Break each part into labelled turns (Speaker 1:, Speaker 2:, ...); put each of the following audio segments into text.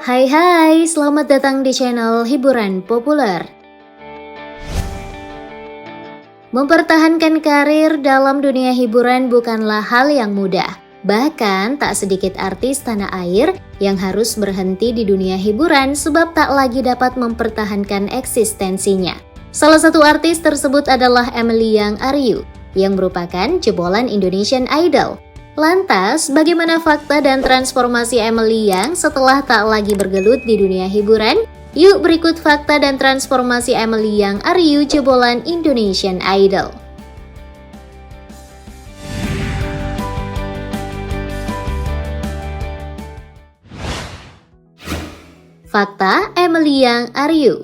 Speaker 1: Hai, selamat datang di channel Hiburan Populer. Mempertahankan karir dalam dunia hiburan bukanlah hal yang mudah. Bahkan tak sedikit artis tanah air yang harus berhenti di dunia hiburan sebab tak lagi dapat mempertahankan eksistensinya. Salah satu artis tersebut adalah Emily Yang Aryu yang merupakan jebolan Indonesian Idol. Lantas, bagaimana fakta dan transformasi Emily Yang setelah tak lagi bergelut di dunia hiburan? Yuk berikut fakta dan transformasi Emily Yang Aryu jebolan Indonesian Idol. Fakta Emily Yang Aryu.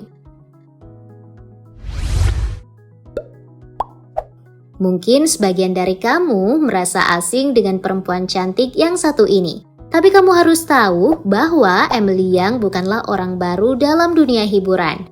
Speaker 1: Mungkin sebagian dari kamu merasa asing dengan perempuan cantik yang satu ini. Tapi kamu harus tahu bahwa Emily Yang bukanlah orang baru dalam dunia hiburan.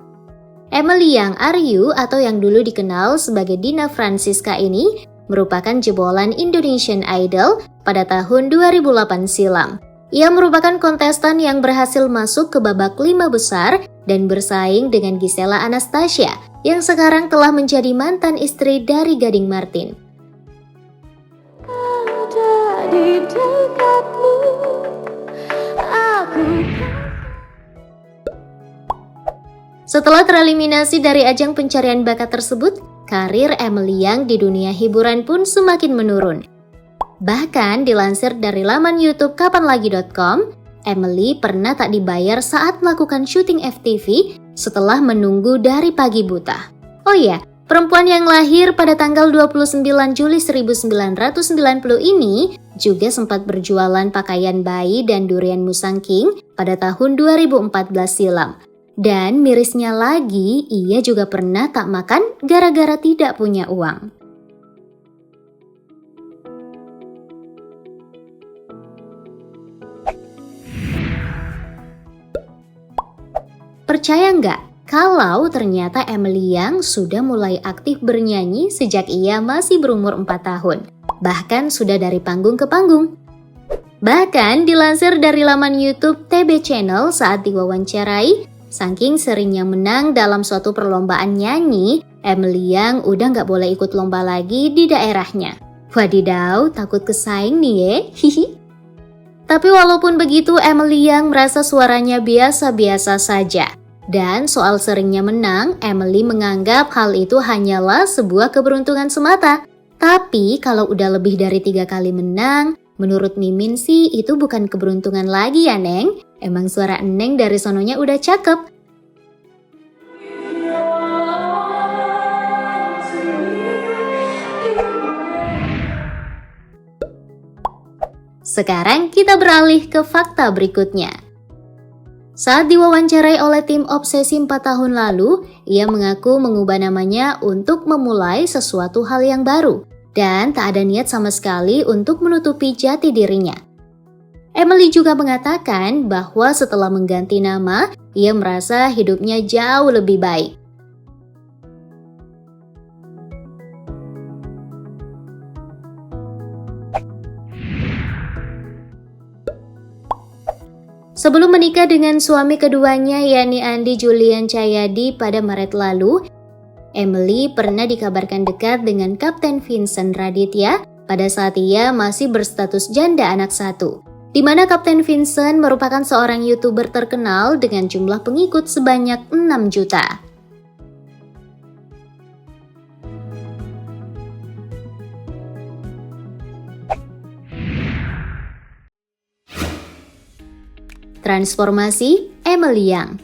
Speaker 1: Emily Yang Aryu atau yang dulu dikenal sebagai Dina Francisca ini merupakan jebolan Indonesian Idol pada tahun 2008 silam. Ia merupakan kontestan yang berhasil masuk ke babak 5 besar dan bersaing dengan Gisela Anastasia yang sekarang telah menjadi mantan istri dari Gading Martin. Ada di dekatmu, aku... Setelah tereliminasi dari ajang pencarian bakat tersebut, karir Emily Yang di dunia hiburan pun semakin menurun. Bahkan dilansir dari laman YouTube kapanlagi.com, Emily pernah tak dibayar saat melakukan syuting FTV setelah menunggu dari pagi buta. Oh iya, perempuan yang lahir pada tanggal 29 Juli 1990 ini juga sempat berjualan pakaian bayi dan durian musangking pada tahun 2014 silam. Dan mirisnya lagi, ia juga pernah tak makan gara-gara tidak punya uang. Percaya nggak kalau ternyata Emily Yang sudah mulai aktif bernyanyi sejak ia masih berumur 4 tahun. Bahkan sudah dari panggung ke panggung. Bahkan dilansir dari laman YouTube TB Channel saat diwawancarai, saking seringnya menang dalam suatu perlombaan nyanyi, Emily Yang udah nggak boleh ikut lomba lagi di daerahnya. Wadidaw, takut kesaing nih ye, hihi. Tapi walaupun begitu, Emily Yang merasa suaranya biasa-biasa saja. Dan soal seringnya menang, Emily menganggap hal itu hanyalah sebuah keberuntungan semata. Tapi kalau udah lebih dari 3 kali menang, menurut Mimin sih itu bukan keberuntungan lagi ya Neng. Emang suara Neng dari sononya udah cakep. Sekarang kita beralih ke fakta berikutnya. Saat diwawancarai oleh tim Obsesi 4 tahun lalu, ia mengaku mengubah namanya untuk memulai sesuatu hal yang baru dan tak ada niat sama sekali untuk menutupi jati dirinya. Emily juga mengatakan bahwa setelah mengganti nama, ia merasa hidupnya jauh lebih baik. Sebelum menikah dengan suami keduanya yakni Andi Julian Cahyadi pada Maret lalu, Emily pernah dikabarkan dekat dengan Kapten Vincent Raditya pada saat ia masih berstatus janda anak satu, di mana Kapten Vincent merupakan seorang YouTuber terkenal dengan jumlah pengikut sebanyak 6 juta. Transformasi Emily Yang.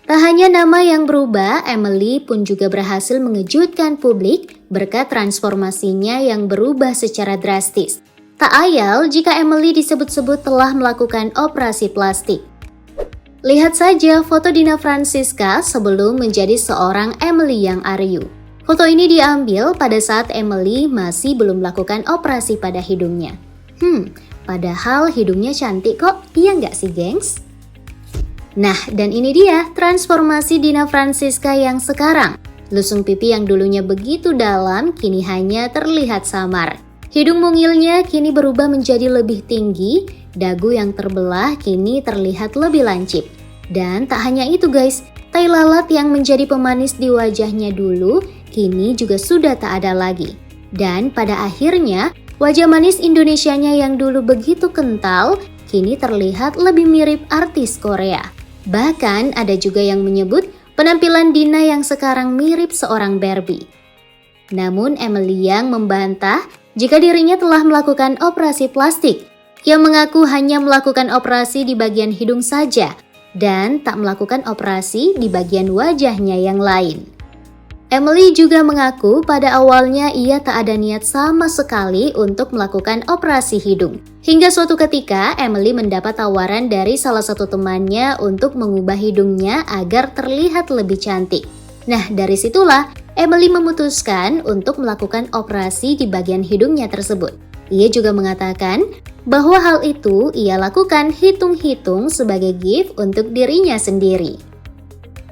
Speaker 1: Tak hanya nama yang berubah, Emily pun juga berhasil mengejutkan publik berkat transformasinya yang berubah secara drastis. Tak ayal jika Emily disebut-sebut telah melakukan operasi plastik. Lihat saja foto Dina Francisca sebelum menjadi seorang Emily Yang Aryu. Foto ini diambil pada saat Emily masih belum melakukan operasi pada hidungnya. Padahal hidungnya cantik kok, iya nggak sih gengs? Nah, dan ini dia transformasi Dina Francisca yang sekarang. Lusung pipi yang dulunya begitu dalam, kini hanya terlihat samar. Hidung mungilnya kini berubah menjadi lebih tinggi Dagu yang terbelah kini terlihat lebih lancip. Dan tak hanya itu guys, tai lalat yang menjadi pemanis di wajahnya dulu, kini juga sudah tak ada lagi. Dan pada akhirnya, wajah manis Indonesianya yang dulu begitu kental, kini terlihat lebih mirip artis Korea. Bahkan ada juga yang menyebut penampilan Dina yang sekarang mirip seorang Barbie. Namun Emily Yang membantah jika dirinya telah melakukan operasi plastik. Ia mengaku hanya melakukan operasi di bagian hidung saja dan tak melakukan operasi di bagian wajahnya yang lain. Emily juga mengaku pada awalnya ia tak ada niat sama sekali untuk melakukan operasi hidung. Hingga suatu ketika Emily mendapat tawaran dari salah satu temannya untuk mengubah hidungnya agar terlihat lebih cantik. Nah, dari situlah Emily memutuskan untuk melakukan operasi di bagian hidungnya tersebut. Ia juga mengatakan bahwa hal itu ia lakukan hitung-hitung sebagai gift untuk dirinya sendiri.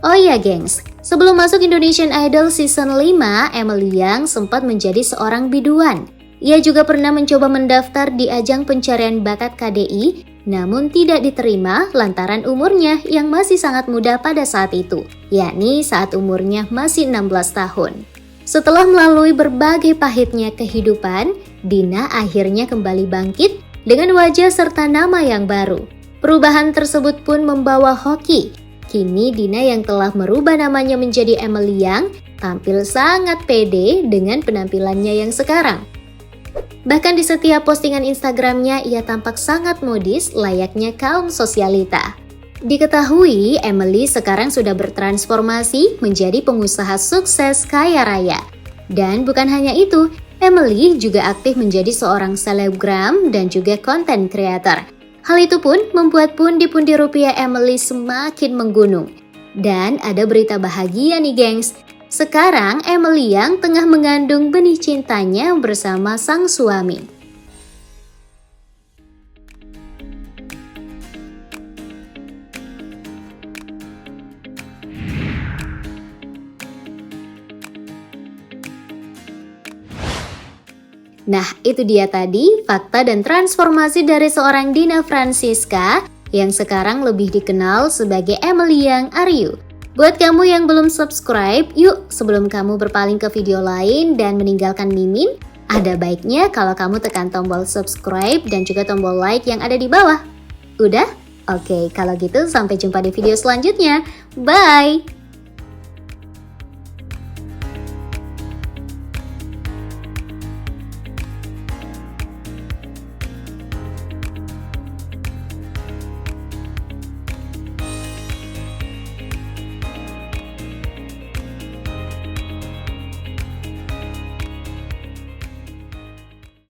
Speaker 1: Oh iya gengs, sebelum masuk Indonesian Idol Season 5, Emily Yang sempat menjadi seorang biduan. Ia juga pernah mencoba mendaftar di ajang pencarian bakat KDI, namun tidak diterima lantaran umurnya yang masih sangat muda pada saat itu, yakni saat umurnya masih 16 tahun. Setelah melalui berbagai pahitnya kehidupan, Dina akhirnya kembali bangkit dengan wajah serta nama yang baru. Perubahan tersebut pun membawa hoki. Kini Dina yang telah merubah namanya menjadi Emily Yang tampil sangat pede dengan penampilannya yang sekarang. Bahkan di setiap postingan Instagramnya ia tampak sangat modis layaknya kaum sosialita. Diketahui Emily sekarang sudah bertransformasi menjadi pengusaha sukses kaya raya. Dan bukan hanya itu, Emily juga aktif menjadi seorang selebgram dan juga content creator. Hal itu pun membuat pundi-pundi rupiah Emily semakin menggunung. Dan ada berita bahagia nih gengs. Sekarang Emily Yang tengah mengandung benih cintanya bersama sang suami. Nah, itu dia tadi fakta dan transformasi dari seorang Dina Francisca yang sekarang lebih dikenal sebagai Emily Yang Aryu. Buat kamu yang belum subscribe, yuk sebelum kamu berpaling ke video lain dan meninggalkan Mimin, ada baiknya kalau kamu tekan tombol subscribe dan juga tombol like yang ada di bawah. Udah? Oke, kalau gitu sampai jumpa di video selanjutnya. Bye!